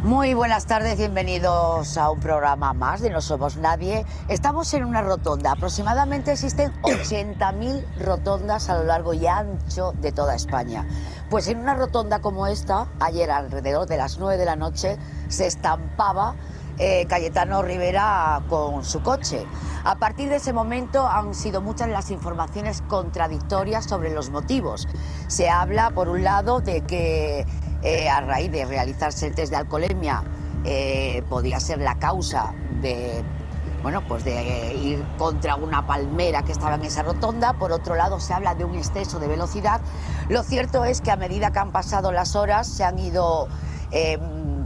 Muy buenas tardes, bienvenidos a un programa más de No Somos Nadie. Estamos en una rotonda, aproximadamente existen 80.000 rotondas a lo largo y ancho de toda España. Pues en una rotonda como esta, ayer alrededor de las 9 de la noche, se estampaba Cayetano Rivera con su coche. A partir de ese momento han sido muchas las informaciones contradictorias sobre los motivos. Se habla, por un lado, de que a raíz de realizarse el test de alcoholemia podía ser la causa de, bueno, pues de ir contra una palmera que estaba en esa rotonda. Por otro lado, se habla de un exceso de velocidad. Lo cierto es que a medida que han pasado las horas se han ido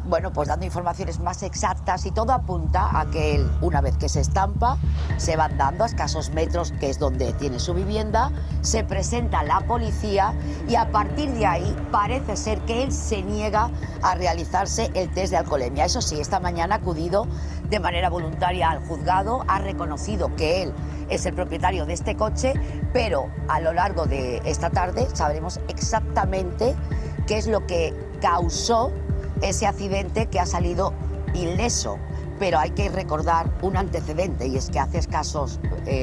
bueno, pues dando informaciones más exactas, y todo apunta a que él, una vez que se estampa, se va andando a escasos metros, que es donde tiene su vivienda, se presenta a la policía y a partir de ahí parece ser que él se niega a realizarse el test de alcoholemia. Eso sí, esta mañana ha acudido de manera voluntaria al juzgado, ha reconocido que él es el propietario de este coche, pero a lo largo de esta tarde sabremos exactamente qué es lo que causó ese accidente, que ha salido ileso. Pero hay que recordar un antecedente, y es que hace escasos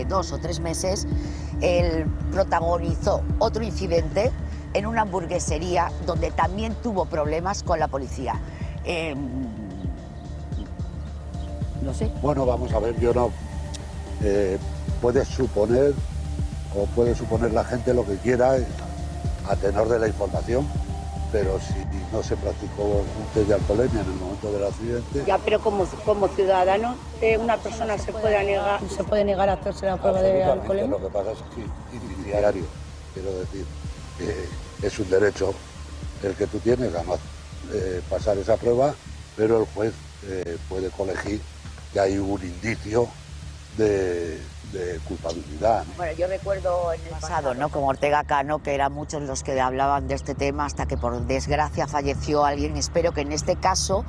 2 o 3 meses él protagonizó otro incidente en una hamburguesería donde también tuvo problemas con la policía. No sé. Bueno, vamos a ver, yo no... puedes suponer, o puede suponer la gente lo que quiera a tenor de la información, pero si no se practicó un test de alcoholemia en el momento del accidente... Ya, pero como ciudadano, una persona se puede negar a hacerse la prueba de alcoholemia. Lo que pasa es que diario, quiero decir, es un derecho el que tú tienes, además, pasar esa prueba, pero el juez puede colegir que hay un indicio de culpabilidad, ¿no? Bueno, yo recuerdo en el pasado, ¿no?, con Ortega Cano, que eran muchos los que hablaban de este tema hasta que por desgracia falleció alguien. Espero que en este caso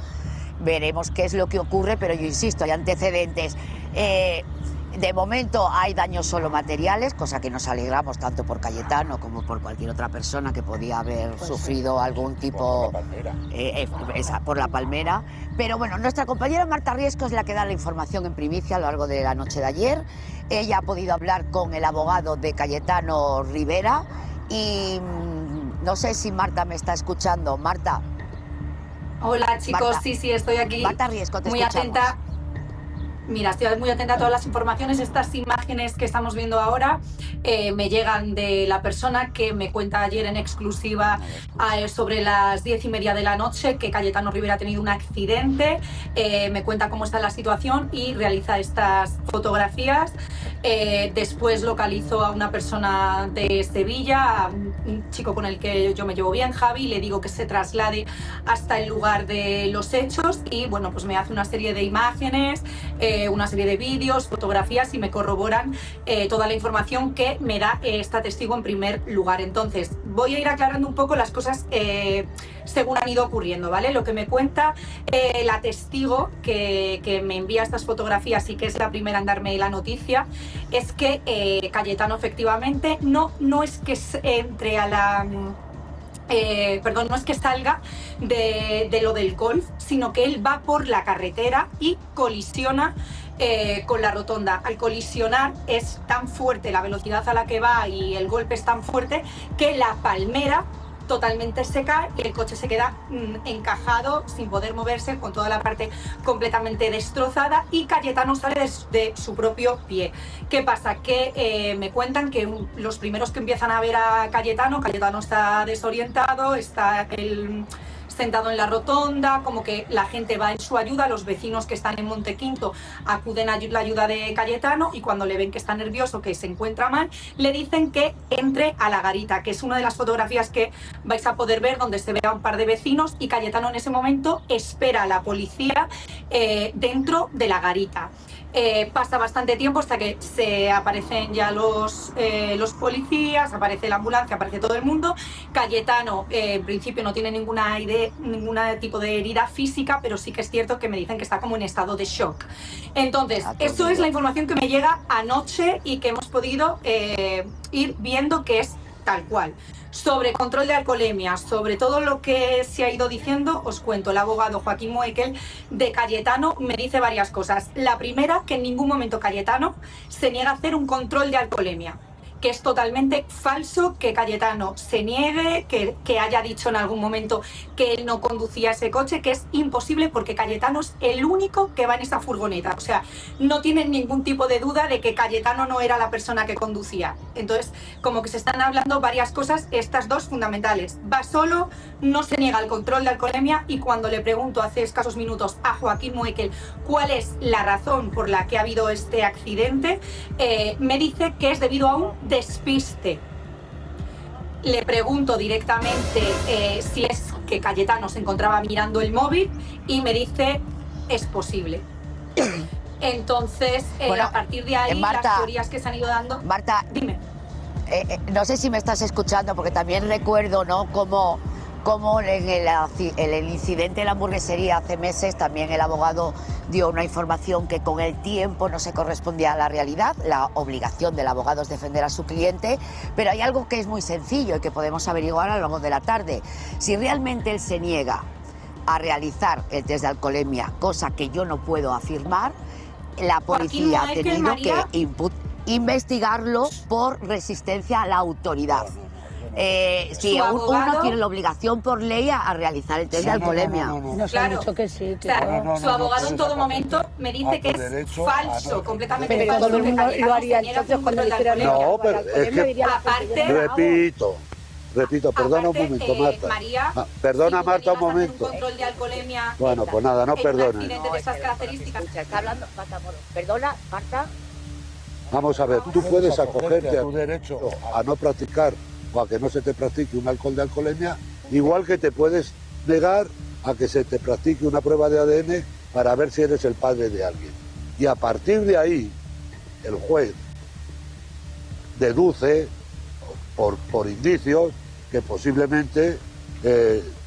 veremos qué es lo que ocurre, pero yo insisto, hay antecedentes. De momento hay daños solo materiales, cosa que nos alegramos tanto por Cayetano como por cualquier otra persona que podía haber sufrido algún tipo por la palmera. Pero bueno, nuestra compañera Marta Riesco es la que da la información en primicia a lo largo de la noche de ayer. Ella ha podido hablar con el abogado de Cayetano Rivera y no sé si Marta me está escuchando. Marta. Hola chicos, Marta. Sí, estoy aquí. Marta Riesco, te muy escuchamos. atenta. Mira, estoy muy atenta a todas las informaciones. Estas imágenes que estamos viendo ahora me llegan de la persona que me cuenta ayer en exclusiva sobre las 10:30 de la noche que Cayetano Rivera ha tenido un accidente. Me cuenta cómo está la situación y realiza estas fotografías. Después localizo a una persona de Sevilla, a un chico con el que yo me llevo bien, Javi, le digo que se traslade hasta el lugar de los hechos y bueno, pues me hace una serie de imágenes, una serie de vídeos, fotografías y me corroboran toda la información que me da esta testigo en primer lugar. Entonces, voy a ir aclarando un poco las cosas según han ido ocurriendo, ¿vale? Lo que me cuenta la testigo que me envía estas fotografías y que es la primera en darme la noticia, es que Cayetano efectivamente no es que entre a la... perdón, no es que salga de lo del golf, sino que él va por la carretera y colisiona con la rotonda. Al colisionar es tan fuerte la velocidad a la que va y el golpe es tan fuerte que la palmera totalmente se cae y el coche se queda encajado sin poder moverse, con toda la parte completamente destrozada, y Cayetano sale de su propio pie. ¿Qué pasa? Que me cuentan que los primeros que empiezan a ver a Cayetano está desorientado, está sentado en la rotonda, como que la gente va en su ayuda, los vecinos que están en Montequinto acuden a la ayuda de Cayetano y cuando le ven que está nervioso, que se encuentra mal, le dicen que entre a la garita, que es una de las fotografías que vais a poder ver donde se ve a un par de vecinos y Cayetano en ese momento espera a la policía dentro de la garita. Pasa bastante tiempo hasta que se aparecen ya los policías, aparece la ambulancia, aparece todo el mundo. Cayetano en principio no tiene ningún tipo de herida física, pero sí que es cierto que me dicen que está como en estado de shock. Entonces, eso es la información que me llega anoche y que hemos podido ir viendo que es tal cual. Sobre control de alcoholemia, sobre todo lo que se ha ido diciendo, os cuento. El abogado Joaquín Moekel de Cayetano me dice varias cosas. La primera, que en ningún momento Cayetano se niega a hacer un control de alcoholemia, que es totalmente falso que Cayetano se niegue, que haya dicho en algún momento que él no conducía ese coche, que es imposible porque Cayetano es el único que va en esa furgoneta. O sea, no tienen ningún tipo de duda de que Cayetano no era la persona que conducía. Entonces, como que se están hablando varias cosas, estas dos fundamentales. Va solo, no se niega al control de alcoholemia, y cuando le pregunto hace escasos minutos a Joaquín Moekel cuál es la razón por la que ha habido este accidente, me dice que es debido a un despiste. Le pregunto directamente si es que Cayetano se encontraba mirando el móvil y me dice es posible. Entonces, Bueno, a partir de ahí, Marta, las teorías que se han ido dando... Marta, Dime. no sé si me estás escuchando, porque también recuerdo, ¿no?, cómo en el incidente de la hamburguesería hace meses también el abogado dio una información que con el tiempo no se correspondía a la realidad. La obligación del abogado es defender a su cliente, pero hay algo que es muy sencillo y que podemos averiguar a lo largo de la tarde. Si realmente él se niega a realizar el test de alcoholemia, cosa que yo no puedo afirmar, la policía ha tenido que investigarlo por resistencia a la autoridad. Si uno tiene la obligación por ley a realizar el test de alcoholemia. Nos han dicho que sí. Que su abogado en todo momento me dice que es falso, completamente pero falso. todo el mundo lo haría que Cayetano entonces cuando se niega dijera a hacer un No, control de pero es alcoholemia. que... Aparte, Repito, perdona aparte, un momento, Marta. María, Perdona, si tú Marta, un te niegas a hacer momento. un control de alcoholemia Bueno, pues nada, no en un perdones. accidente de esas características. Escucha, está hablando Marta Moro. Perdona, Marta. Vamos a ver, tú puedes acogerte a tu derecho a no practicar o a que no se te practique un alcohol de alcoholemia, igual que te puedes negar a que se te practique una prueba de ADN para ver si eres el padre de alguien. Y a partir de ahí, el juez deduce por indicios que posiblemente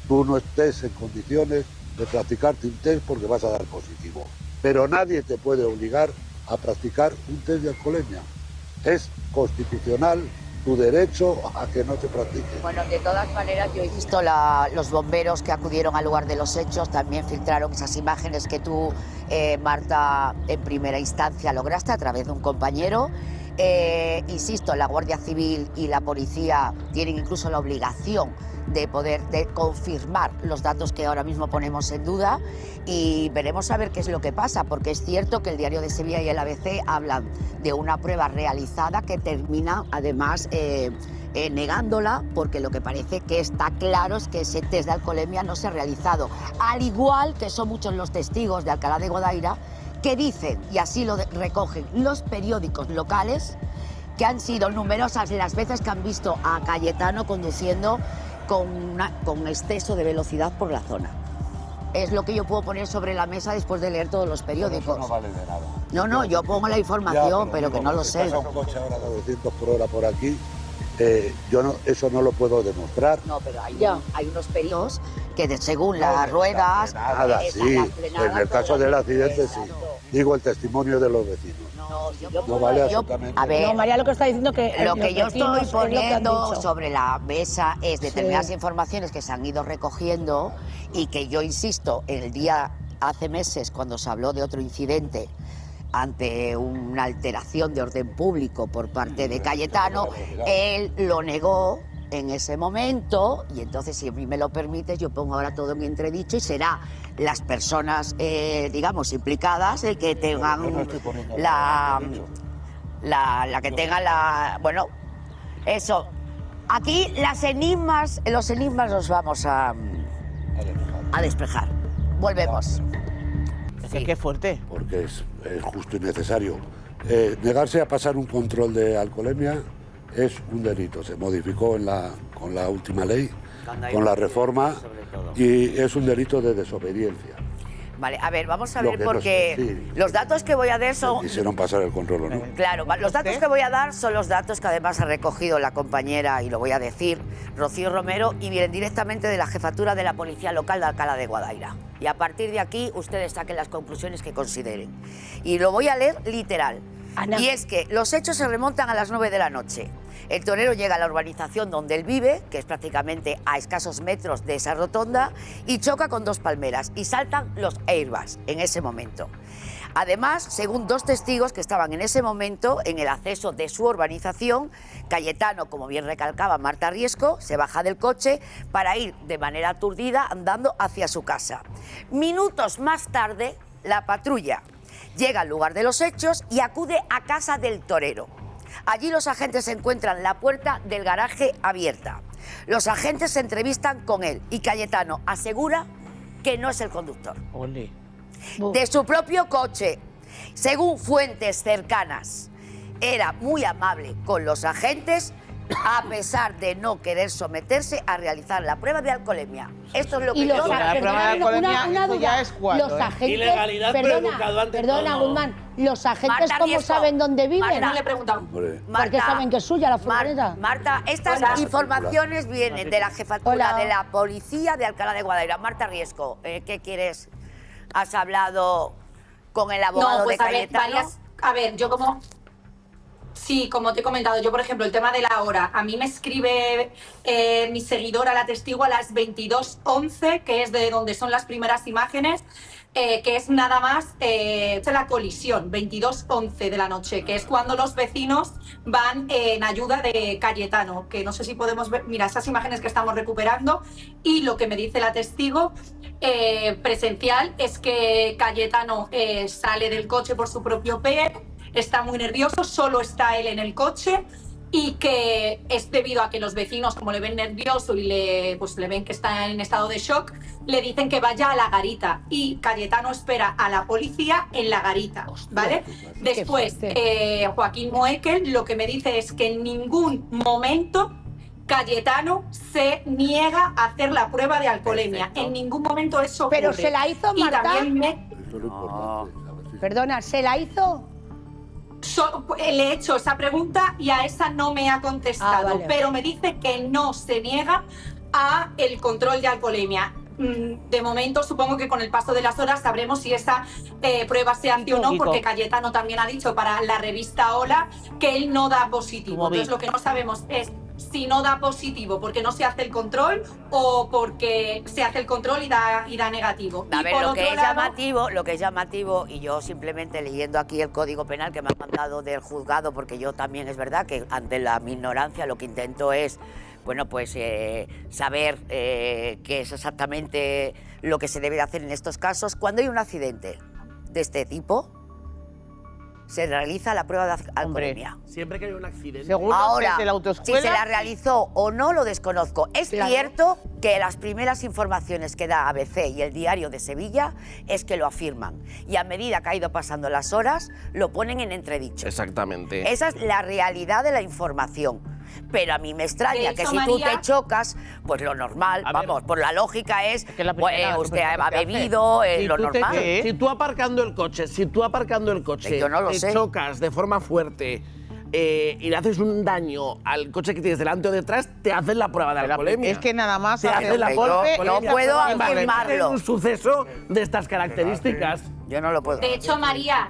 tú no estés en condiciones de practicarte un test porque vas a dar positivo. Pero nadie te puede obligar a practicar un test de alcoholemia. Es constitucional tu derecho a que no se practique. Bueno, de todas maneras, yo he visto los bomberos que acudieron al lugar de los hechos, también filtraron esas imágenes que tú, Marta, en primera instancia lograste a través de un compañero. Insisto, la Guardia Civil y la policía tienen incluso la obligación de poder confirmar los datos que ahora mismo ponemos en duda, y veremos a ver qué es lo que pasa, porque es cierto que el Diario de Sevilla y el ABC hablan de una prueba realizada que termina además negándola, porque lo que parece que está claro es que ese test de alcoholemia no se ha realizado, al igual que son muchos los testigos de Alcalá de Guadaira que dicen, y así lo recogen los periódicos locales, que han sido numerosas las veces que han visto a Cayetano conduciendo con exceso de velocidad por la zona. Es lo que yo puedo poner sobre la mesa después de leer todos los periódicos. Eso no vale de nada. No, yo pongo la información, pero que no lo sé. Si pasa un coche ahora a 200 por hora por aquí, eso no lo puedo demostrar. No, pero hay unos periódicos que según las ruedas... Nada, sí. En el caso del accidente, sí. Digo el testimonio de los vecinos. No vale absolutamente. A ver, No, María lo que está diciendo que lo que yo vecinos estoy es lo que han poniendo dicho. sobre la mesa es determinadas informaciones que se han ido recogiendo y que yo insisto, el día hace meses cuando se habló de otro incidente ante una alteración de orden público por parte de Cayetano, él lo negó en ese momento, y entonces, si a mí me lo permites, yo pongo ahora todo en entredicho y será las personas, digamos, implicadas el que tengan bueno, eso. Aquí los enigmas los vamos a despejar. Volvemos. Sí. Qué fuerte. Porque es justo y necesario. Negarse a pasar un control de alcoholemia es un delito. Se modificó con la última ley, con la reforma, y es un delito de desobediencia. Vale, a ver, vamos a Lo ver, que no porque sé, sí. los datos que voy a dar son... Quisieron pasar el control, ¿o no? Claro, los datos que voy a dar son los datos que además ha recogido la compañera, y lo voy a decir, Rocío Romero, y vienen directamente de la jefatura de la Policía Local de Alcalá de Guadaira. Y a partir de aquí ustedes saquen las conclusiones que consideren. Y lo voy a leer literal. Ana. Y es que los hechos se remontan a las 9 de la noche. El torero llega a la urbanización donde él vive, que es prácticamente a escasos metros de esa rotonda, y choca con 2 palmeras y saltan los airbags en ese momento. Además, según 2 testigos que estaban en ese momento en el acceso de su urbanización, Cayetano, como bien recalcaba Marta Riesco, se baja del coche para ir de manera aturdida andando hacia su casa. Minutos más tarde, la patrulla llega al lugar de los hechos y acude a casa del torero. Allí los agentes encuentran la puerta del garaje abierta. Los agentes se entrevistan con él y Cayetano asegura que no es el conductor. Ole. De su propio coche. Según fuentes cercanas, era muy amable con los agentes a pesar de no querer someterse a realizar la prueba de alcoholemia. Esto es lo que Y los yo... La prueba de alcoholemia, una esto ya duda. es cuatro, Los ¿eh? agentes, Ilegalidad, pero educado ante perdona, todo. Guzmán, los agentes Marta ¿cómo Riesco. saben dónde viven? Marta, No le he preguntado. Hombre, Porque saben que es suya la furgoneta. Marta, estas Hola. informaciones vienen de la jefatura Hola. de la policía de Alcalá de Guadaira. Marta Riesco, ¿qué quieres? ¿Has hablado con el abogado No, pues de a ver, Cayetano? yo como... Sí, como te he comentado, yo por ejemplo, el tema de la hora, a mí me escribe mi seguidora, la testigo, a las 22:11, que es de donde son las primeras imágenes, que es nada más de la colisión, 22:11 de la noche, que es cuando los vecinos van en ayuda de Cayetano, que no sé si podemos ver, mira, esas imágenes que estamos recuperando, y lo que me dice la testigo presencial es que Cayetano sale del coche por su propio pie, está muy nervioso, solo está él en el coche y que es debido a que los vecinos, como le ven nervioso y le ven que está en estado de shock, le dicen que vaya a la garita y Cayetano espera a la policía en la garita, ¿vale? Después, Joaquín Moekel lo que me dice es que en ningún momento Cayetano se niega a hacer la prueba de alcoholemia. Perfecto. En ningún momento eso ocurre. Pero se la hizo Y Marta. también eso es lo importante. ¿sabes? Sí. Perdona, ¿se la hizo? le he hecho esa pregunta y a esa no me ha contestado, vale. pero me dice que no se niega a el control de alcoholemia. De momento, supongo que con el paso de las horas sabremos si esa prueba se hace o no, porque Cayetano también ha dicho para la revista Hola que él no da positivo. Entonces, lo que no sabemos es si no da positivo porque no se hace el control o porque se hace el control y da negativo. A Y ver, por lo otro que es lado, llamativo, y yo simplemente leyendo aquí el Código Penal que me han mandado del juzgado, porque yo también es verdad que ante mi ignorancia lo que intento es, bueno, pues saber qué es exactamente lo que se debe de hacer en estos casos. Cuando hay un accidente de este tipo, se realiza la prueba de alcoholemia. Siempre que hay un accidente. Según Ahora, los de la si autoescuela, se la realizó o no, lo desconozco. Es cierto que las primeras informaciones que da ABC y el Diario de Sevilla es que lo afirman. Y a medida que ha ido pasando las horas, lo ponen en entredicho. Exactamente. Esa es la realidad de la información. Pero a mí me extraña De que hecho, si tú María, te chocas, pues lo normal, A ver, vamos, por la lógica es, que la primera usted ha superficie hace. bebido, lo tú te- normal. si tú aparcando el coche, Yo no lo te sé. chocas de forma fuerte y le haces un daño al coche que tienes delante o detrás, te hacen la prueba de alcoholemia. es que nada más te hace hacen la yo golpe. no puedo Imagínate afirmarlo. un suceso de estas características. Yo no lo puedo. de hecho, María,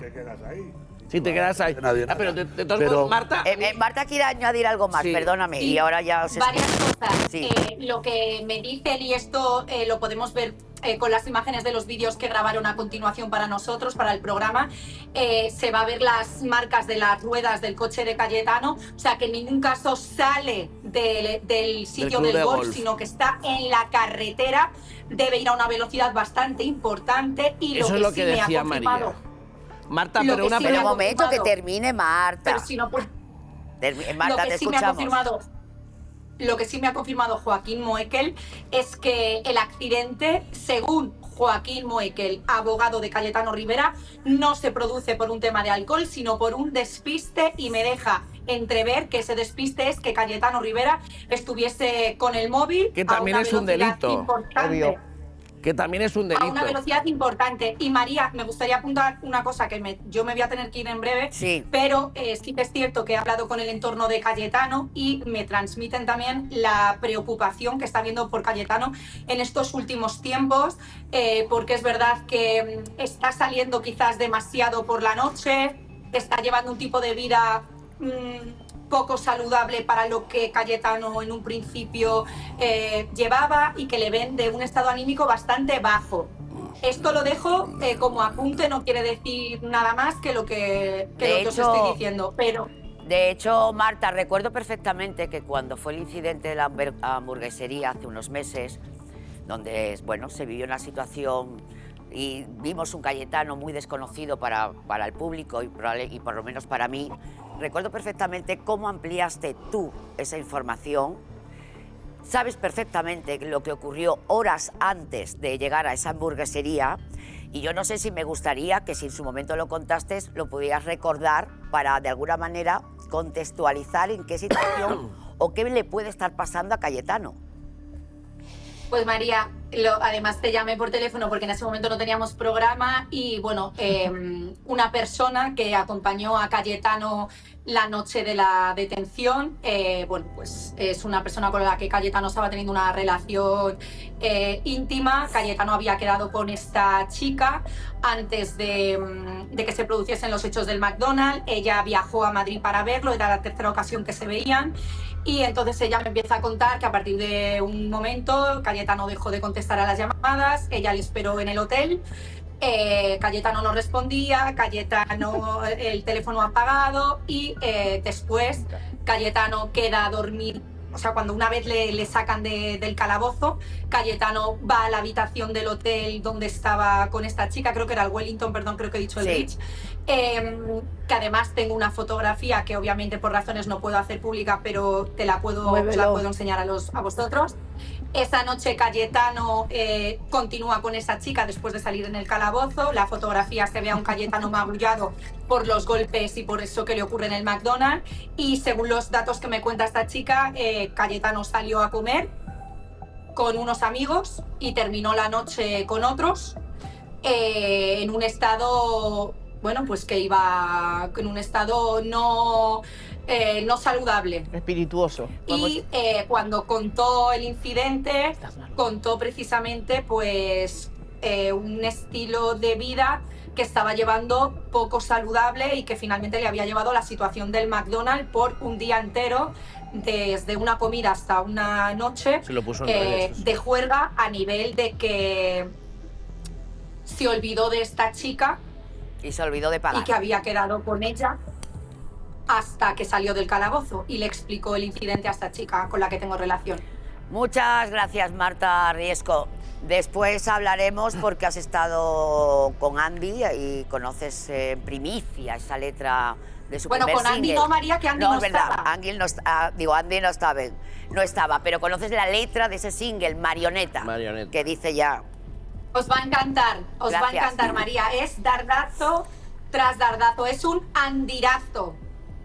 Si te quedas ahí. Nadie Pero nada. de todos Pero- modos, Marta. Marta quiere añadir algo más, Sí. perdóname, Sí, y ahora ya os varias cosas. Sí. Lo que me dicen, y esto lo podemos ver con las imágenes de los vídeos que grabaron a continuación para nosotros, para el programa, se va a ver las marcas de las ruedas del coche de Cayetano, o sea que en ningún caso sale del sitio club del de golf, golf. sino que está en la carretera, debe ir a una velocidad bastante importante y Eso es lo que sí me ha decía confirmado. María. Marta, Lo pero que una sí Pero me un ha momento, que confirmado. termine Marta. Pero si no, pues Marta, lo que te sí me ha escuchamos. confirmado, lo que sí me ha confirmado Joaquín Moekel es que el accidente, según Joaquín Moekel, abogado de Cayetano Rivera, no se produce por un tema de alcohol, sino por un despiste, y me deja entrever que ese despiste es que Cayetano Rivera estuviese con el móvil Que también a una es un velocidad delito, importante. obvio. Que también es un A delito. una velocidad importante. Y María, me gustaría apuntar una cosa que yo me voy a tener que ir en breve, Sí. pero sí que es cierto que he hablado con el entorno de Cayetano y me transmiten también la preocupación que está habiendo por Cayetano en estos últimos tiempos, porque es verdad que está saliendo quizás demasiado por la noche, está llevando un tipo de vida poco saludable para lo que Cayetano en un principio llevaba y que le ven de un estado anímico bastante bajo. Esto lo dejo como apunte, no quiere decir nada más que lo que os estoy diciendo, pero... De hecho, Marta, recuerdo perfectamente que cuando fue el incidente de la hamburguesería hace unos meses, donde, bueno, se vivió una situación y vimos un Cayetano muy desconocido para el público y por lo menos para mí, recuerdo perfectamente cómo ampliaste tú esa información. Sabes perfectamente lo que ocurrió horas antes de llegar a esa hamburguesería y yo no sé si me gustaría que si en su momento lo contaste lo pudieras recordar para de alguna manera contextualizar en qué situación o qué le puede estar pasando a Cayetano. Pues María, además te llamé por teléfono porque en ese momento no teníamos programa y bueno, una persona que acompañó a Cayetano la noche de la detención, bueno, pues es una persona con la que Cayetano estaba teniendo una relación íntima. Cayetano había quedado con esta chica antes de que se produciesen los hechos del McDonald's. Ella viajó a Madrid para verlo, era la tercera ocasión que se veían. Y entonces ella me empieza a contar que a partir de un momento Cayetano dejó de contestar a las llamadas, ella le esperó en el hotel, Cayetano no respondía, Cayetano el teléfono apagado y después Cayetano queda a dormir. O sea, cuando una vez le sacan del calabozo, Cayetano va a la habitación del hotel donde estaba con esta chica, creo que era el Wellington, perdón, creo que he dicho el Rich, que además tengo una fotografía que obviamente por razones no puedo hacer pública, pero te la puedo enseñar a vosotros. Esa noche Cayetano continúa con esa chica después de salir en el calabozo. La fotografía se ve a un Cayetano magullado por los golpes y por eso que le ocurre en el McDonald's. Y según los datos que me cuenta esta chica, Cayetano salió a comer con unos amigos y terminó la noche con otros en un estado, bueno, pues que iba en un estado no saludable. Espirituoso. Y cuando contó el incidente, contó precisamente pues un estilo de vida que estaba llevando poco saludable y que finalmente le había llevado a la situación del McDonald's por un día entero, desde una comida hasta una noche, de juerga, a nivel de que se olvidó de esta chica y se olvidó de pagar. Y que había quedado con ella hasta que salió del calabozo y le explicó el incidente a esta chica con la que tengo relación. Muchas gracias, Marta Riesco. Después hablaremos porque has estado con Andy y conoces en primicia esa letra de su primer single. Bueno, con Andy no, María, que Andy no estaba. Andy no estaba, pero conoces la letra de ese single, Marioneta, que dice ya... Os va a encantar, va a encantar, María. Es dardazo tras dardazo, es un andirazo.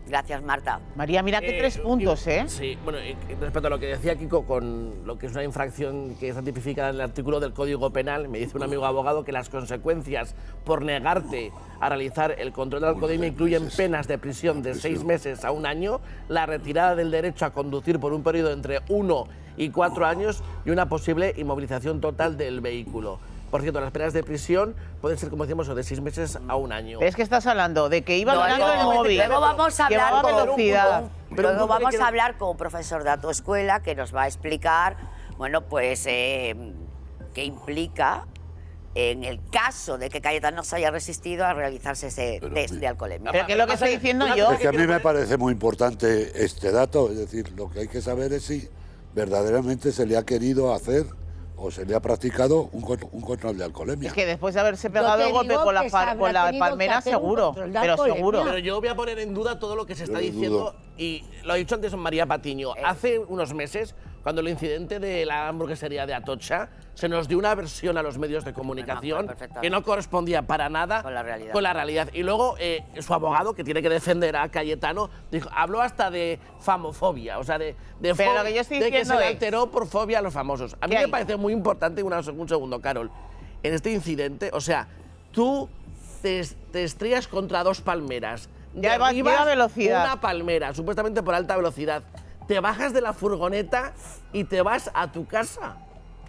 Gracias, Marta. María, mira que 3 puntos, ¿eh? Sí, bueno, respecto a lo que decía Kiko, con lo que es una infracción que está tipificada en el artículo del Código Penal, me dice un amigo abogado que las consecuencias por negarte a realizar el control de alcoholemia incluyen penas de prisión de 6 meses a 1 año, la retirada del derecho a conducir por un periodo entre 1 y 4 años y una posible inmovilización total del vehículo. Por cierto, las penas de prisión pueden ser, como decíamos, de 6 meses a 1 año. Es que estás hablando de que iba ganando el móvil. Luego vamos a hablar velocidad. Vamos a hablar con un profesor de autoescuela que nos va a explicar, bueno, pues qué implica en el caso de que Cayetano no se haya resistido a realizarse ese test de alcoholemia. Pero que es lo que estoy diciendo yo. Es que a mí me parece muy importante este dato, es decir, lo que hay que saber es si verdaderamente se le ha querido hacer o se le ha practicado un control de alcoholemia. Es que después de haberse pegado el golpe con la palmera, seguro, pero seguro. Pero yo voy a poner en duda todo lo que se está diciendo, y lo ha dicho antes María Patiño. Hace unos meses, cuando el incidente de la hamburguesería de Atocha, se nos dio una versión a los medios de comunicación que no correspondía para nada con la realidad. Y luego su abogado, que tiene que defender a Cayetano, habló hasta de famofobia, o sea, de que se le alteró por fobia a los famosos. A mí me parece muy importante, un segundo, Carol, en este incidente, o sea, tú te estrellas contra 2 palmeras, lleva velocidad. Una palmera, supuestamente por alta velocidad, te bajas de la furgoneta y te vas a tu casa.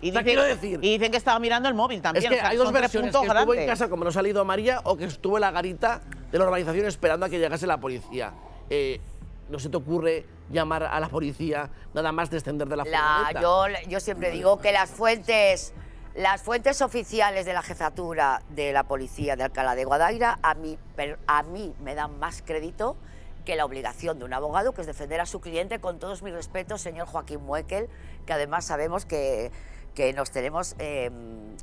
Y quiero decir, dicen que estaba mirando el móvil también. Es que hay dos versiones, que estuvo grandes. en casa como no ha salido María o que estuvo en la garita de la organización esperando a que llegase la policía. ¿No se te ocurre llamar a la policía nada más descender de la furgoneta? Yo siempre digo que las fuentes oficiales de la jefatura de la policía de Alcalá de Guadaira a mí me dan más crédito que la obligación de un abogado, que es defender a su cliente, con todos mis respetos, señor Joaquín Muekel, que además sabemos que nos tenemos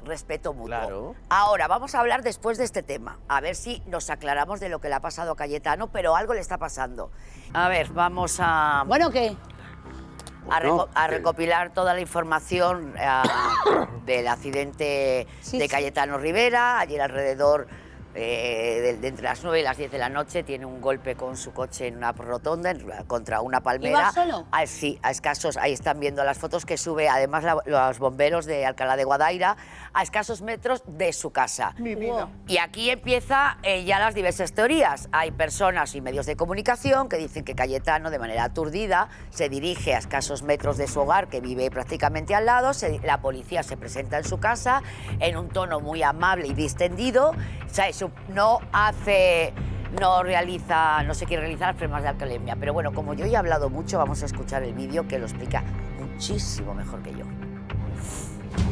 respeto mutuo. Claro. Ahora, vamos a hablar después de este tema, a ver si nos aclaramos de lo que le ha pasado a Cayetano, pero algo le está pasando. A ver, vamos a... Bueno, ¿qué? A recopilar toda la información del accidente de Cayetano Rivera. Ayer alrededor de entre las 9 y las 10 de la noche tiene un golpe con su coche en una rotonda contra una palmera. ¿Iba solo? Sí, a escasos, ahí están viendo las fotos que sube además los bomberos de Alcalá de Guadaira, a escasos metros de su casa. Mi vida. Y aquí empieza ya las diversas teorías. Hay personas y medios de comunicación que dicen que Cayetano, de manera aturdida, se dirige a escasos metros de su hogar, que vive prácticamente al lado. La policía se presenta en su casa en un tono muy amable y distendido. No se quiere realizar las pruebas de alcoholemia. Pero bueno, como yo ya he hablado mucho, vamos a escuchar el vídeo que lo explica muchísimo mejor que yo.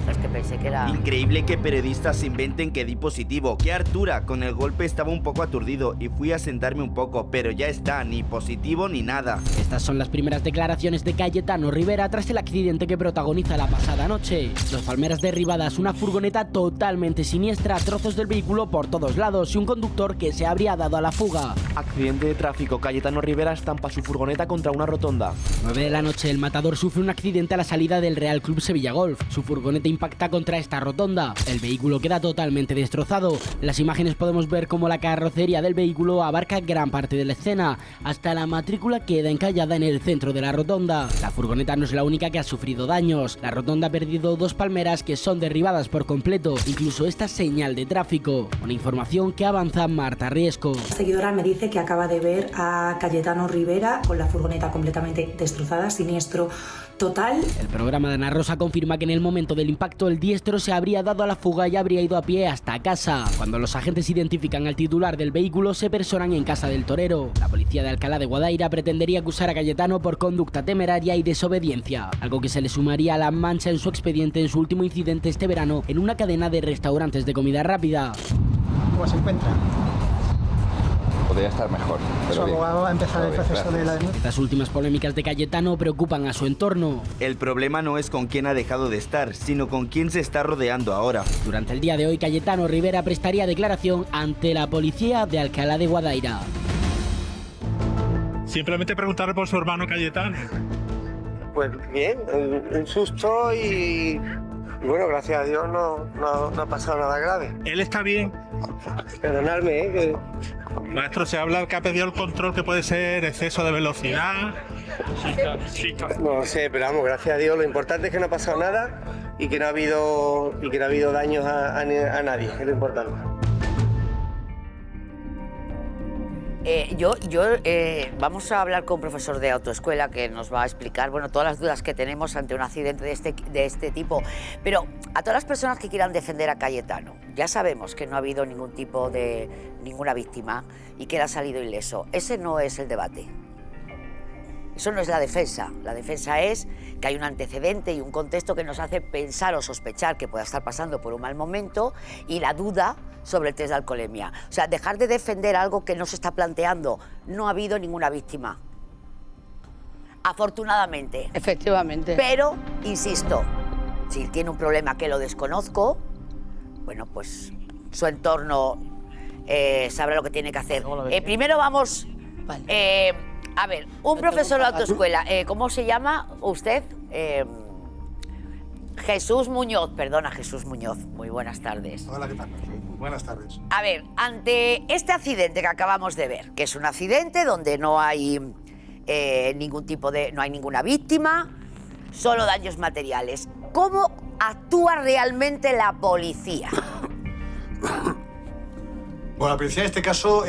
Es que pensé que era... Increíble que periodistas inventen que di positivo, que Artura con el golpe estaba un poco aturdido y fui a sentarme un poco, pero ya está, ni positivo ni nada. Estas son las primeras declaraciones de Cayetano Rivera tras el accidente que protagoniza la pasada noche. Dos palmeras derribadas, una furgoneta totalmente siniestra, trozos del vehículo por todos lados y un conductor que se habría dado a la fuga. Accidente de tráfico, Cayetano Rivera estampa su furgoneta contra una rotonda. 9 de la noche, el matador sufre un accidente a la salida del Real Club Sevilla Golf. Su furgoneta impacta contra esta rotonda. El vehículo queda totalmente destrozado. En las imágenes podemos ver cómo la carrocería del vehículo abarca gran parte de la escena. Hasta la matrícula queda encallada en el centro de la rotonda. La furgoneta no es la única que ha sufrido daños. La rotonda ha perdido dos palmeras que son derribadas por completo. Incluso esta señal de tráfico. Una información que avanza Marta Riesco. La seguidora me dice que acaba de ver a Cayetano Rivera con la furgoneta completamente destrozada, siniestro total. El programa de Ana Rosa confirma que en el momento del impacto el diestro se habría dado a la fuga y habría ido a pie hasta casa. Cuando los agentes identifican al titular del vehículo, se personan en casa del torero. La policía de Alcalá de Guadaira pretendería acusar a Cayetano por conducta temeraria y desobediencia, algo que se le sumaría a la mancha en su expediente en su último incidente este verano en una cadena de restaurantes de comida rápida. ¿Cómo se encuentra? Podría estar mejor. Su abogado va a empezar el proceso de la denuncia. Estas últimas polémicas de Cayetano preocupan a su entorno. El problema no es con quién ha dejado de estar, sino con quién se está rodeando ahora. Durante el día de hoy, Cayetano Rivera prestaría declaración ante la policía de Alcalá de Guadaira. Simplemente preguntarle por su hermano Cayetano. Pues bien, un susto y bueno, gracias a Dios no ha pasado nada grave. ¿Él está bien? Perdonadme, Maestro, se habla que ha pedido el control, que puede ser exceso de velocidad. No sé, pero vamos, gracias a Dios, lo importante es que no ha pasado nada y que no ha habido daños a nadie, es lo importante. Vamos a hablar con un profesor de autoescuela que nos va a explicar, bueno, todas las dudas que tenemos ante un accidente de este tipo. Pero a todas las personas que quieran defender a Cayetano, ya sabemos que no ha habido ninguna víctima y que él ha salido ileso. Ese no es el debate. Eso no es la defensa. La defensa es que hay un antecedente y un contexto que nos hace pensar o sospechar que pueda estar pasando por un mal momento y la duda sobre el test de alcoholemia. O sea, dejar de defender algo que no se está planteando. No ha habido ninguna víctima. Afortunadamente. Efectivamente. Pero, insisto, si tiene un problema que lo desconozco, bueno, pues su entorno sabrá lo que tiene que hacer. Primero vamos... Vale. A ver, un profesor de autoescuela, ¿cómo se llama usted? Jesús Muñoz, perdona, Jesús Muñoz. Muy buenas tardes. Hola, ¿qué tal? Buenas tardes. A ver, ante este accidente que acabamos de ver, que es un accidente donde no hay no hay ninguna víctima, solo daños materiales, ¿cómo actúa realmente la policía? Bueno, la policía en este caso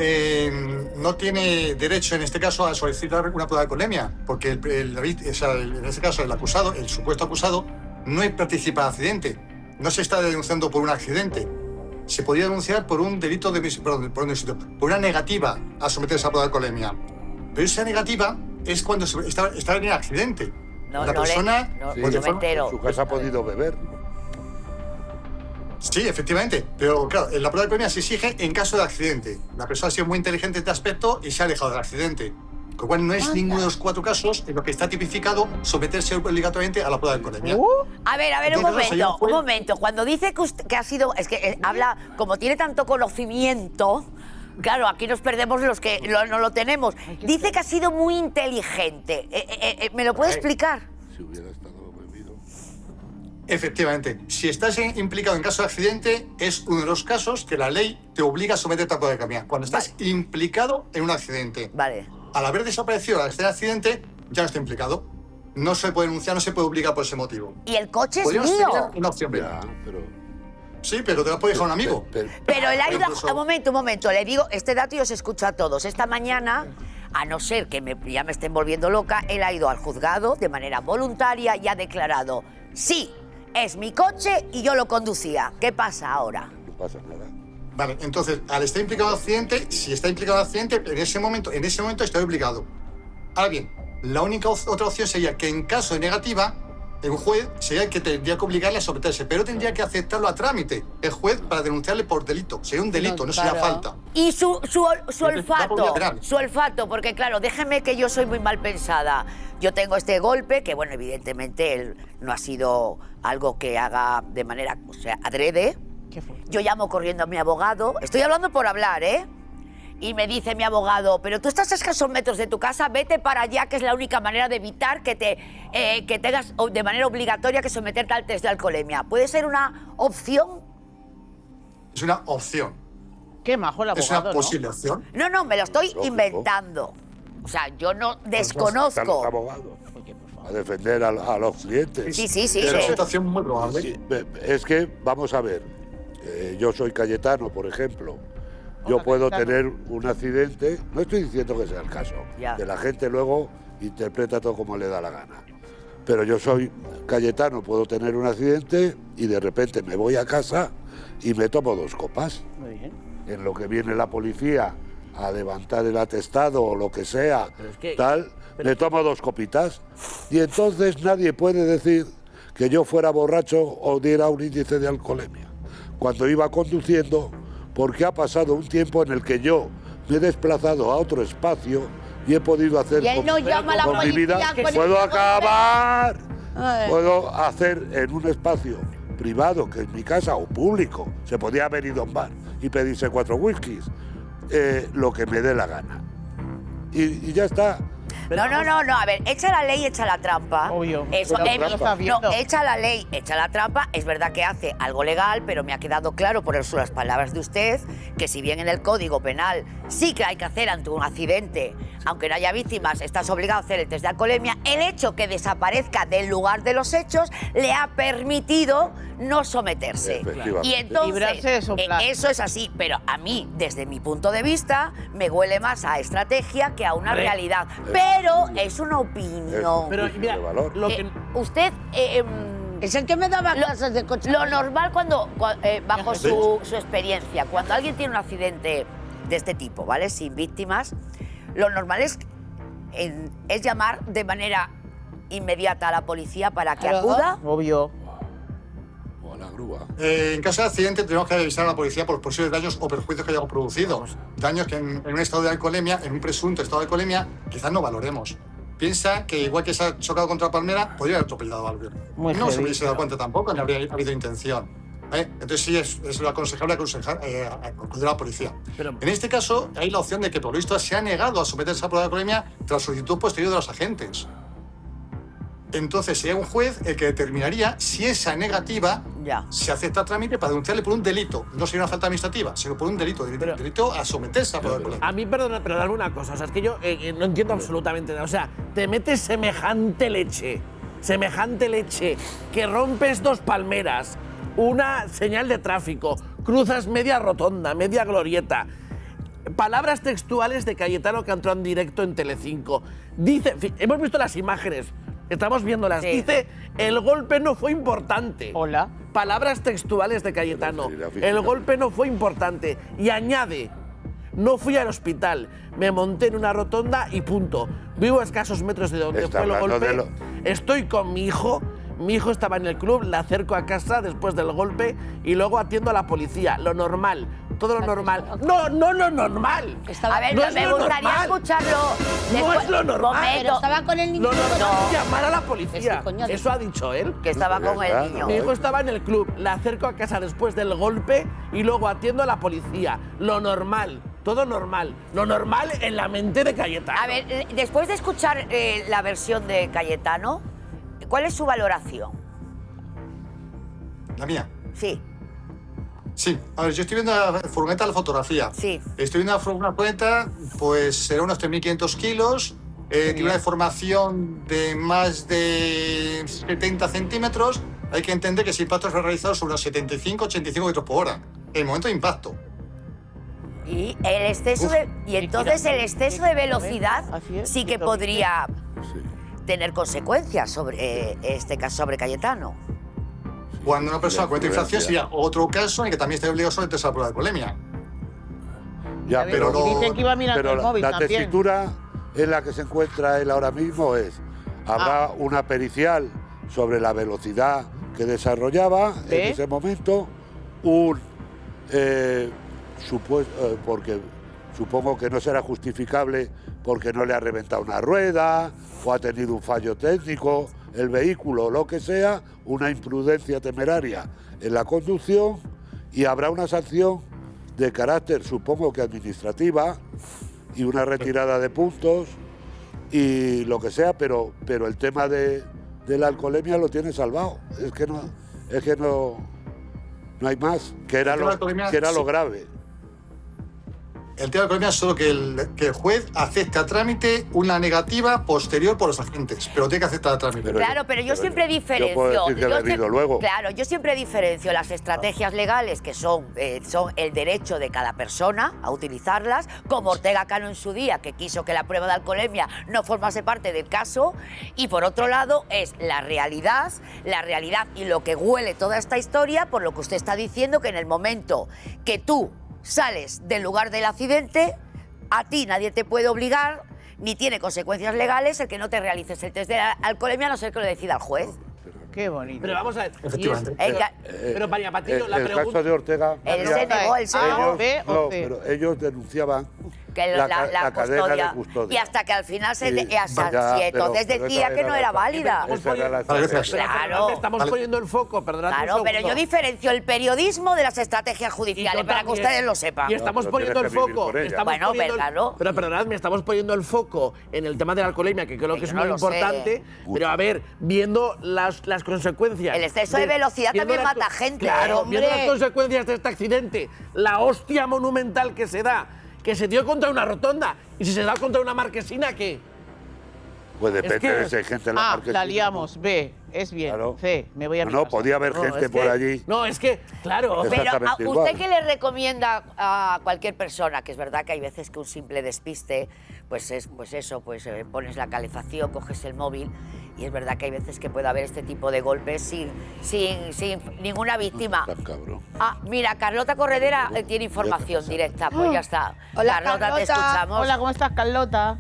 no tiene derecho en este caso a solicitar una prueba de alcoholemia, porque en este caso el acusado, el supuesto acusado, no hay participado en accidente. No se está denunciando por un accidente. Se podría denunciar por un delito de... Perdón, por una negativa a someterse a prueba de alcoholemia. Pero esa negativa es cuando está en el accidente. La persona... En su casa ha podido beber. Sí, efectivamente. Pero claro, en la prueba de alcoholemia se exige en caso de accidente. La persona ha sido muy inteligente en este aspecto y se ha alejado del accidente. Con lo cual no es ninguno de los 4 casos en los que está tipificado someterse obligatoriamente a la prueba de alcoholemia. A ver, un momento. Cuando dice que ha sido... Es que habla, como tiene tanto conocimiento... Claro, aquí nos perdemos los que no lo tenemos. Dice que ha sido muy inteligente. ¿Me lo puede explicar? Si hubiera estado bebido. Efectivamente. Si estás implicado en caso de accidente, es uno de los casos que la ley te obliga a someterte a prueba de alcoholemia. Cuando estás implicado en un accidente. Vale. Al haber desaparecido al estar accidente, ya no está implicado. No se puede denunciar, no se puede obligar por ese motivo. Y el coche es Podríamos mío. tener una opción B. Sí, pero te lo puede dejar un amigo. Pero él ha ido... Un momento. Le digo, este dato yo os escucho a todos. Esta mañana, a no ser que ya me estén volviendo loca, él ha ido al juzgado de manera voluntaria y ha declarado, sí, es mi coche y yo lo conducía. ¿Qué pasa ahora? No pasa nada. Vale, entonces, al estar implicado en accidente, si está implicado en accidente, en ese momento está obligado. Ahora bien, la única otra opción sería que en caso de negativa, el juez sería el que tendría que obligarle a someterse, pero tendría que aceptarlo a trámite el juez para denunciarle por delito. Sería un delito, no sería falta. Y su olfato, porque claro, déjeme que yo soy muy mal pensada. Yo tengo este golpe, que bueno, evidentemente él no ha sido algo que haga de manera, adrede. Yo llamo corriendo a mi abogado, estoy hablando por hablar, ¿eh? Y me dice mi abogado, pero tú estás a escasos metros de tu casa, vete para allá, que es la única manera de evitar que tengas de manera obligatoria que someterte al test de alcoholemia. ¿Puede ser una opción? Es una opción. Qué majo el abogado, ¿Es una posible opción? No, me lo estoy inventando. O sea, yo no desconozco. A defender a los clientes. Sí. Es una situación muy probable. Sí, es que, vamos a ver, yo soy Cayetano, por ejemplo. Yo puedo tener un accidente, no estoy diciendo que sea el caso, que la gente luego interpreta todo como le da la gana. Pero yo soy Cayetano, puedo tener un accidente y de repente me voy a casa y me tomo 2 copas. Muy bien. En lo que viene la policía a levantar el atestado o lo que sea, me tomo 2 copitas. Y entonces nadie puede decir que yo fuera borracho o diera un índice de alcoholemia. Cuando iba conduciendo, porque ha pasado un tiempo en el que yo me he desplazado a otro espacio y he podido hacer y él no llama a la con mi vida. Puedo acabar. Puedo hacer en un espacio privado, que es mi casa, o público. Se podía haber ido a un bar y pedirse 4 whiskies. Lo que me dé la gana. Y ya está. No, a ver, echa la ley, echa la trampa. Obvio. Eso, echa la ley, echa la trampa. Es verdad que hace algo legal, pero me ha quedado claro por las palabras de usted que si bien en el Código Penal sí que hay que hacer ante un accidente, aunque no haya víctimas, estás obligado a hacer el test de alcoholemia, el hecho que desaparezca del lugar de los hechos le ha permitido no someterse. Y entonces, eso es así, pero a mí, desde mi punto de vista, me huele más a estrategia que a una realidad. Pero es una opinión. Pero mira, usted... es el que me daba clases de coche. Lo normal cuando bajo su experiencia, cuando alguien tiene un accidente de este tipo, ¿vale? Sin víctimas, lo normal es llamar de manera inmediata a la policía para que acuda. Obvio. O a la grúa. En caso de accidente tenemos que avisar a la policía por los posibles daños o perjuicios que hayamos producido. Daños que en un estado de alcoholemia, en un presunto estado de alcoholemia, quizás no valoremos. Piensa que igual que se ha chocado contra la palmera, podría haber atropellado a alguien. No se hubiese dado cuenta tampoco, ni habría habido intención. Entonces sí, es lo aconsejable acudir a la policía. En este caso, hay la opción de que por lo visto se ha negado a someterse a prueba de alcoholemia tras solicitud posterior de los agentes. Entonces sería un juez el que determinaría si esa negativa se acepta a trámite para denunciarle por un delito. No sería una falta administrativa, sino por un delito. Delito a someterse a prueba de alcoholemia. A mí, perdona, pero dame una cosa. O sea, es que yo no entiendo absolutamente nada. O sea, te metes semejante leche, que rompes 2 palmeras, una señal de tráfico, cruzas media rotonda, media glorieta. Palabras textuales de Cayetano que entró en directo en Telecinco. Dice, hemos visto las imágenes, Estamos viéndolas. Sí. Dice, el golpe no fue importante. Hola. Palabras textuales de Cayetano. El golpe no fue importante. Y añade, no fui al hospital, me monté en una rotonda y punto. Vivo a escasos metros de donde fue el golpe. Estoy con mi hijo estaba en el club, la acerco a casa después del golpe y luego atiendo a la policía. Lo normal, todo lo normal. No, no lo normal. A ver, me gustaría escucharlo. No es lo normal. Pero estaba con el niño. Lo normal es llamar a la policía. Eso ha dicho él. Que estaba con el niño. Mi hijo estaba en el club, la acerco a casa después del golpe y luego atiendo a la policía. Lo normal. Todo normal. Lo normal en la mente de Cayetano. A ver, después de escuchar la versión de Cayetano, ¿cuál es su valoración? ¿La mía? Sí. Sí, a ver, yo estoy viendo la furgoneta de la fotografía. Sí. Estoy viendo una furgoneta, pues será unos 3.500 kilos, tiene una deformación de más de 70 centímetros. Hay que entender que ese impacto fue realizado sobre unos 75-85 metros por hora, en el momento de impacto. Y el exceso entonces el exceso de velocidad sí que podría tener consecuencias sobre este caso, sobre Cayetano. Cuando una persona comete infracción sería otro caso en el que también está obligado a someterse a la prueba de alcoholemia. Ya, pero dicen que iba mirando el móvil la también. tesitura en la que se encuentra él ahora mismo es, habrá una pericial sobre la velocidad que desarrollaba en ese momento, porque supongo que no será justificable porque no le ha reventado una rueda o ha tenido un fallo técnico, el vehículo o lo que sea, una imprudencia temeraria en la conducción y habrá una sanción de carácter, supongo que administrativa, y una retirada de puntos y lo que sea, pero el tema de la alcoholemia lo tiene salvado. Es que no hay más, que era lo grave. El tema de la alcoholemia es solo que el juez acepte a trámite una negativa posterior por los agentes, pero tiene que aceptar a trámite. Claro, pero yo siempre diferencio. Yo puedo decir que he bebido luego. Claro, yo siempre diferencio las estrategias legales, que son el derecho de cada persona a utilizarlas, como Ortega Cano en su día, que quiso que la prueba de alcoholemia no formase parte del caso, y por otro lado es la realidad y lo que huele toda esta historia, por lo que usted está diciendo, que en el momento que tú sales del lugar del accidente, a ti nadie te puede obligar, ni tiene consecuencias legales el que no te realices el test de alcoholemia, a no ser que lo decida el juez. Qué bonito. Pero vamos a ver. Pero María Patiño, la el pregunta. caso de Ortega. Él se negó. Pero ellos denunciaban que la cadena de custodia. Y hasta que al final entonces decía que no era válida. Claro. Estamos poniendo el foco, perdonad. Claro, pero yo diferencio el periodismo de las estrategias judiciales, para que ustedes lo sepan. Y estamos poniendo el foco. Claro. Pero perdonadme, estamos poniendo el foco en el tema de la alcoholemia, que creo que es muy importante. Pero a ver, viendo las consecuencias. El exceso de velocidad también mata gente. Claro, viendo las consecuencias de este accidente, la hostia monumental que se da, que se dio contra una rotonda, y si se da contra una marquesina, ¿qué? Pues depende de si hay gente en la marquesina. La liamos, B, es bien. Claro. C, me voy a mi casa. Podía haber gente por allí. No, es que, claro. Pero ¿a usted qué le recomienda a cualquier persona? Que es verdad que hay veces que un simple despiste, pones la calefacción, coges el móvil, y es verdad que hay veces que puede haber este tipo de golpes sin ninguna víctima. Mira, Carlota Corredera tiene información directa, pues ya está. Hola, Carlota, te escuchamos. Hola, ¿cómo estás, Carlota?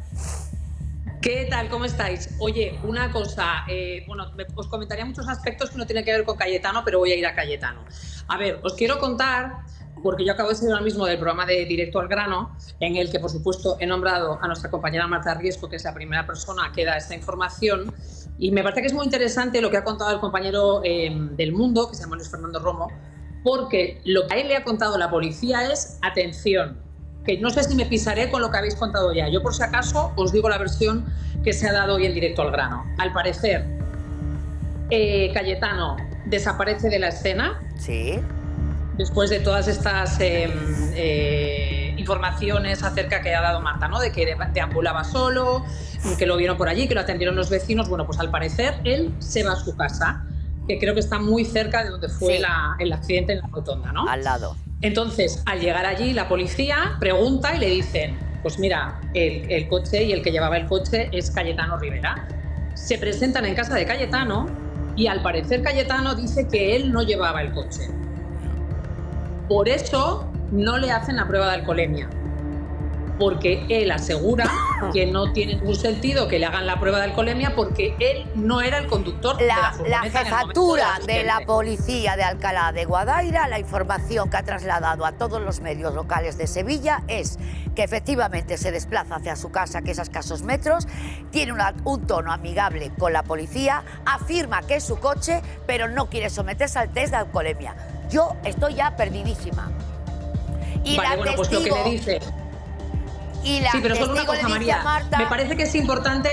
¿Qué tal? ¿Cómo estáis? Oye, una cosa, os comentaría muchos aspectos que no tienen que ver con Cayetano, pero voy a ir a Cayetano. A ver, os quiero contar, porque yo acabo de ser ahora mismo del programa de Directo al Grano, en el que, por supuesto, he nombrado a nuestra compañera Marta Riesco, que es la primera persona que da esta información, y me parece que es muy interesante lo que ha contado el compañero del Mundo, que se llama Luis Fernando Romo, porque lo que a él le ha contado la policía es, atención, que no sé si me pisaré con lo que habéis contado ya. Yo, por si acaso, os digo la versión que se ha dado hoy en Directo al Grano. Al parecer, Cayetano desaparece de la escena. Sí. Después de todas estas informaciones acerca que ha dado Marta, ¿no? De que deambulaba solo, que lo vieron por allí, que lo atendieron los vecinos. Bueno, pues al parecer él se va a su casa, que creo que está muy cerca de donde fue el accidente en la rotonda, ¿no? Al lado. Entonces, al llegar allí, la policía pregunta y le dicen, pues mira, el coche y el que llevaba el coche es Cayetano Rivera. se presentan en casa de Cayetano y al parecer Cayetano dice que él no llevaba el coche. Por eso no le hacen la prueba de alcoholemia, porque él asegura que no tiene ningún sentido que le hagan la prueba de alcoholemia porque él no era el conductor de la furgoneta. La jefatura de la policía de Alcalá de Guadaira, la información que ha trasladado a todos los medios locales de Sevilla es que efectivamente se desplaza hacia su casa, que es a escasos metros, tiene un tono amigable con la policía, afirma que es su coche, pero no quiere someterse al test de alcoholemia. Yo estoy ya perdidísima. Y vale, bueno, pues lo que le dice... Y la sí, pero solo una cosa, María. Marta... Me parece que es importante,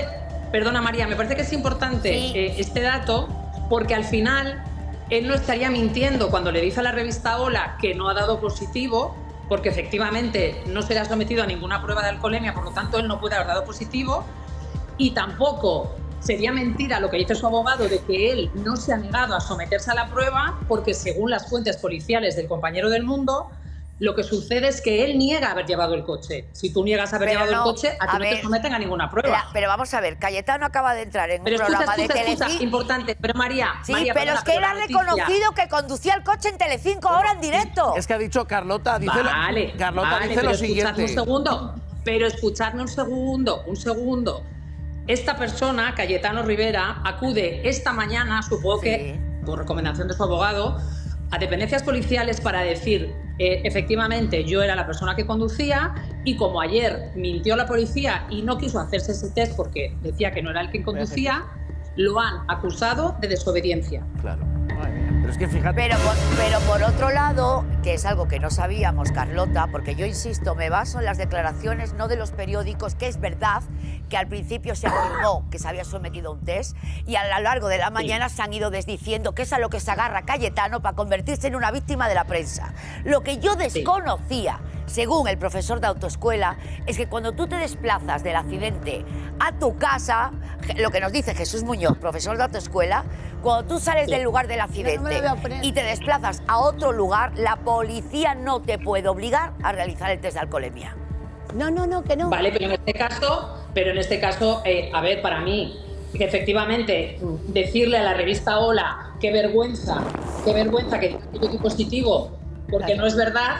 perdona María, me parece que es importante este dato porque al final él no estaría mintiendo cuando le dice a la revista Hola que no ha dado positivo, porque efectivamente no se le ha sometido a ninguna prueba de alcoholemia, por lo tanto él no puede haber dado positivo, y tampoco sería mentira lo que dice su abogado de que él no se ha negado a someterse a la prueba porque según las fuentes policiales del Compañero del Mundo, lo que sucede es que él niega haber llevado el coche. Si tú niegas haber llevado el coche, a ti no te someten a ninguna prueba. Pero vamos a ver, Cayetano acaba de entrar en un programa de Telecinco. Importante, pero María... Sí, María, pero perdona, es que él ha reconocido que conducía el coche en Telecinco ahora en directo. Es que ha dicho Carlota, dice, Carlota dice lo siguiente. Escuchadme un segundo. Esta persona, Cayetano Rivera, acude esta mañana, supongo que por recomendación de su abogado, a dependencias policiales para decir efectivamente yo era la persona que conducía y como ayer mintió la policía y no quiso hacerse ese test porque decía que no era el que conducía, lo han acusado de desobediencia. Claro. Pero es que fíjate... Pero por otro lado, que es algo que no sabíamos, Carlota, porque yo insisto, me baso en las declaraciones no de los periódicos, que es verdad que al principio se afirmó que se había sometido a un test y a lo largo de la mañana se han ido desdiciendo que es a lo que se agarra Cayetano para convertirse en una víctima de la prensa. Lo que yo desconocía, según el profesor de autoescuela, es que cuando tú te desplazas del accidente a tu casa, lo que nos dice Jesús Muñoz, profesor de autoescuela, cuando tú sales del lugar del accidente y te desplazas a otro lugar, la policía no te puede obligar a realizar el test de alcoholemia. No, que no. Vale, pero en este caso, a ver, para mí, que efectivamente decirle a la revista Hola qué vergüenza que diga que yo estoy positivo, porque no es verdad.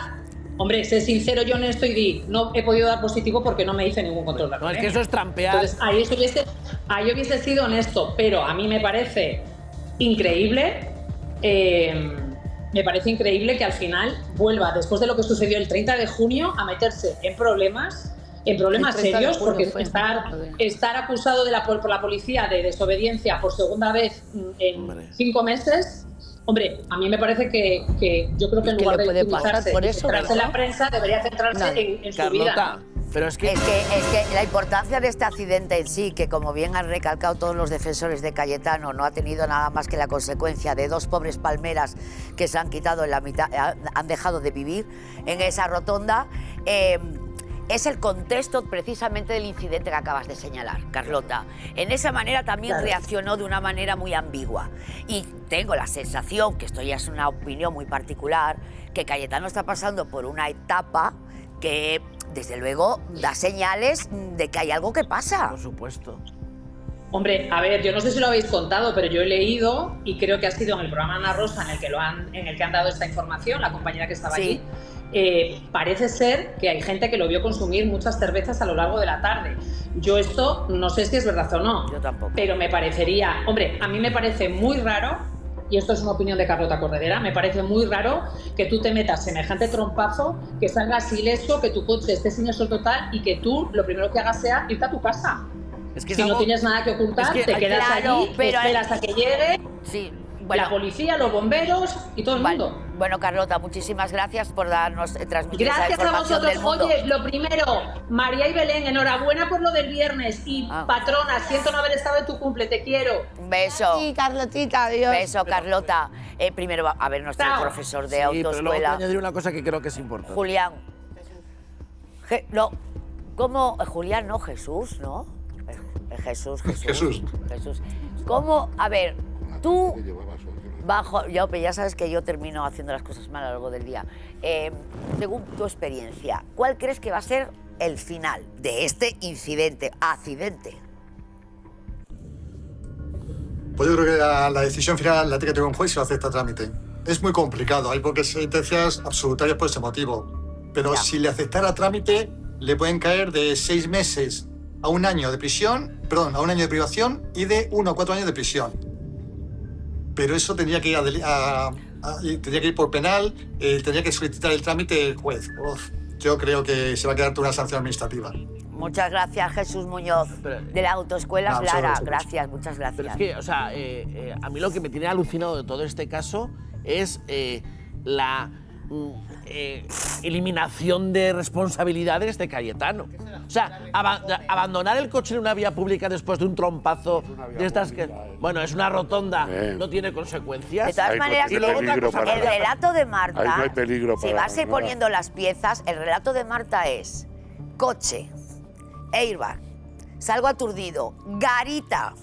Hombre, sé sincero y honesto y di, no he podido dar positivo porque no me hice ningún control de alcoholemia. No, es que eso es trampear. Entonces, ahí hubiese sido honesto, pero a mí me parece increíble, que al final vuelva, después de lo que sucedió el 30 de junio, a meterse en problemas serios, porque estar acusado por la policía de desobediencia por segunda vez en 5 meses... Hombre, a mí me parece que yo creo que en lugar de utilizarse en la prensa debería centrarse en su vida. Pero es que la importancia de este accidente en sí, que como bien han recalcado todos los defensores de Cayetano, no ha tenido nada más que la consecuencia de 2 pobres palmeras que se han quitado en la mitad, han dejado de vivir en esa rotonda. Es el contexto precisamente del incidente que acabas de señalar, Carlota. En esa manera también reaccionó de una manera muy ambigua. Y tengo la sensación, que esto ya es una opinión muy particular, que Cayetano está pasando por una etapa que, desde luego, da señales de que hay algo que pasa. Por supuesto. Hombre, a ver, yo no sé si lo habéis contado, pero yo he leído, y creo que ha sido en el programa Ana Rosa en el que han dado esta información, la compañera que estaba allí, parece ser que hay gente que lo vio consumir muchas cervezas a lo largo de la tarde. Yo esto no sé si es verdad o no. Yo tampoco. Pero me parecería, hombre, a mí me parece muy raro, y esto es una opinión de Carlota Corredera, me parece muy raro que tú te metas semejante trompazo, que salgas ileso, que tu coche esté siniestro total y que tú lo primero que hagas sea irte a tu casa. Es que si no tienes nada que ocultar, te quedas allí, esperas a que llegue la policía, los bomberos y todo el mundo. Bueno, Carlota, muchísimas gracias por transmitir esa información. Gracias a vosotros. Oye, lo primero, María y Belén, enhorabuena por lo del viernes. Y patrona, siento no haber estado en tu cumple, te quiero. Un beso. Sí, Carlotita, adiós. Beso, Carlota. Primero, a ver, nuestro profesor de autoescuela. Pero luego te añadiré una cosa que creo que es importante. Julián. Julián, no, Jesús, ¿no? Jesús. ¿Cómo? A ver, tú ya sabes que yo termino haciendo las cosas mal a lo largo del día. Según tu experiencia, ¿cuál crees que va a ser el final de este accidente? Pues yo creo que la decisión final la tiene que tener un juez si lo acepta a trámite. Es muy complicado, hay porque sentencias absolutarias por ese motivo. Pero si le aceptara a trámite, le pueden caer de 6 meses a 1 año de prisión, perdón, a 1 año de privación y de 1 a 4 años de prisión. Pero eso tendría que ir tendría que ir por penal, tendría que solicitar el trámite el juez. Yo creo que se va a quedar una sanción administrativa. Muchas gracias, Jesús Muñoz, de la Autoescuela Lara. Gracias, muchas gracias. Pero es que, o sea, a mí lo que me tiene alucinado de todo este caso es la eliminación de responsabilidades de Cayetano. O sea, abandonar el coche en una vía pública después de un trompazo de estas que... Bueno, es una rotonda, no tiene consecuencias. De todas maneras, el relato de Marta, ahí no hay peligro si vas poniendo las piezas, el relato de Marta es coche, airbag, salgo aturdido, garita,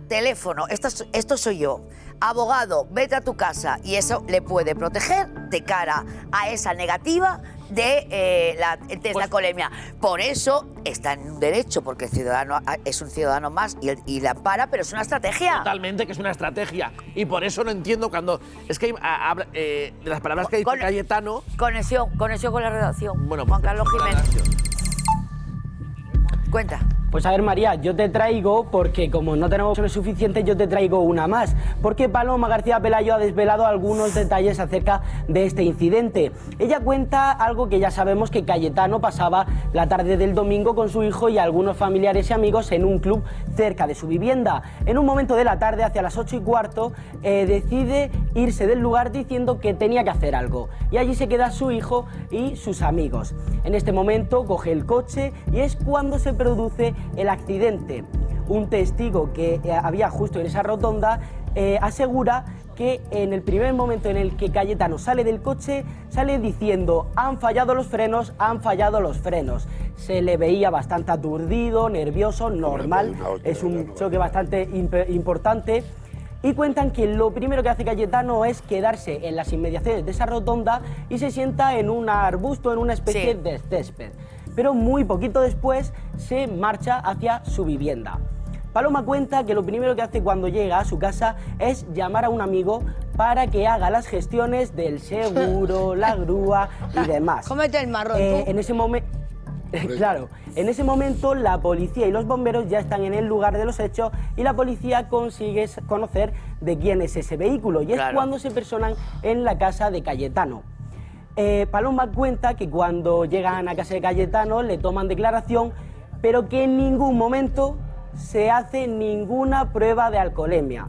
teléfono, esto soy yo. Abogado, vete a tu casa, y eso le puede proteger de cara a esa negativa de la alcoholemia. Por eso está en un derecho, porque el ciudadano es un ciudadano más y la ampara, pero es una estrategia. Totalmente, que es una estrategia. Y por eso no entiendo cuando... Es que de las palabras que ha dicho Cayetano... Conexión con la redacción. Bueno, Juan Carlos Jiménez. Cuenta. Pues a ver, María, yo te traigo, porque como no tenemos lo suficiente, yo te traigo una más. Porque Paloma García Pelayo ha desvelado algunos detalles acerca de este incidente. Ella cuenta algo que ya sabemos, que Cayetano pasaba la tarde del domingo con su hijo y algunos familiares y amigos en un club cerca de su vivienda. En un momento de la tarde, hacia las 8:15, decide irse del lugar diciendo que tenía que hacer algo. Y allí se queda su hijo y sus amigos. En este momento coge el coche y es cuando se produce el accidente. Un testigo que había justo en esa rotonda asegura que en el primer momento en el que Cayetano sale del coche, sale diciendo: han fallado los frenos, han fallado los frenos. Se le veía bastante aturdido, nervioso, normal, es un choque bastante importante. Y cuentan que lo primero que hace Cayetano es quedarse en las inmediaciones de esa rotonda y se sienta en un arbusto, en una especie de césped. Pero muy poquito después se marcha hacia su vivienda. Paloma cuenta que lo primero que hace cuando llega a su casa es llamar a un amigo para que haga las gestiones del seguro, la grúa y demás. Cómete el marrón, en ese momento... Claro, en ese momento la policía y los bomberos ya están en el lugar de los hechos y la policía consigue conocer de quién es ese vehículo, y es cuando se personan en la casa de Cayetano. Paloma cuenta que cuando llegan a casa de Cayetano le toman declaración, pero que en ningún momento se hace ninguna prueba de alcoholemia.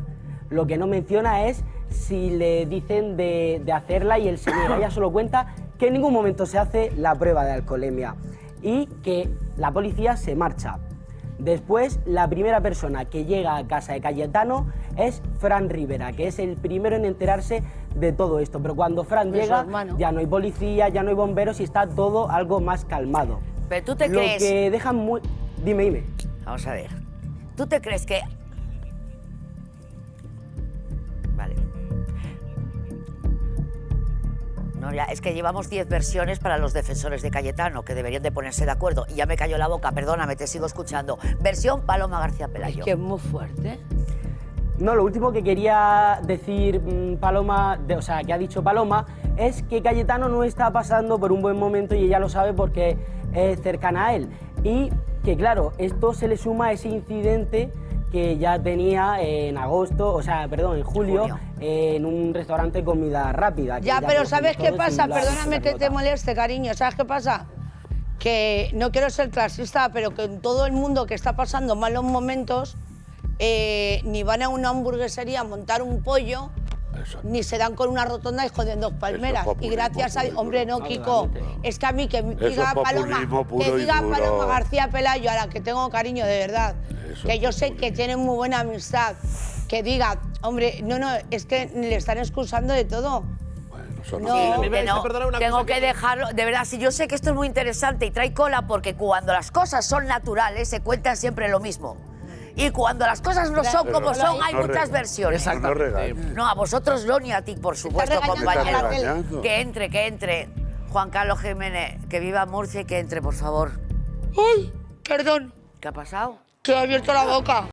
Lo que no menciona es si le dicen de hacerla y él se niega. Ella solo cuenta que en ningún momento se hace la prueba de alcoholemia y que la policía se marcha. Después, la primera persona que llega a casa de Cayetano es Fran Rivera, que es el primero en enterarse de todo esto. Pero cuando Fran llega, ya no hay policía, ya no hay bomberos y está todo algo más calmado. Pero tú te crees... Lo que dejan muy... Dime. Vamos a ver. ¿Tú te crees que...? Vale. No, ya, es que llevamos 10 versiones para los defensores de Cayetano, que deberían de ponerse de acuerdo. Y ya me cayó la boca, perdóname, te sigo escuchando. Versión Paloma García Pelayo. Es que es muy fuerte. No, lo último que quería decir Paloma, o sea, que ha dicho Paloma, es que Cayetano no está pasando por un buen momento y ella lo sabe porque es cercana a él. Y que claro, esto se le suma a ese incidente que ya tenía en agosto, o sea, perdón, en julio, en un restaurante de comida rápida. Ya, pero ¿sabes qué pasa? Perdóname que te moleste, cariño. ¿Sabes qué pasa? Que no quiero ser clasista, pero que en todo el mundo que está pasando malos momentos, ni van a una hamburguesería a montar un pollo, ni se dan con una rotonda y joden 2 palmeras. Y gracias a... Hombre, no, Kiko. Es que a mí que diga Paloma García Pelayo, a la que tengo cariño de verdad, que yo sé que tienen muy buena amistad, que diga, hombre, no, es que le están excusando de todo. Tengo que dejarlo, de verdad, si yo sé que esto es muy interesante y trae cola, porque cuando las cosas son naturales se cuentan siempre lo mismo. Y cuando las cosas no son como son, hay muchas versiones. No, a vosotros no, ni a ti, por supuesto, compañero. Que entre. Juan Carlos Jiménez, que viva Murcia y que entre, por favor. ¡Ay! Perdón. ¿Qué ha pasado? Que he abierto la boca.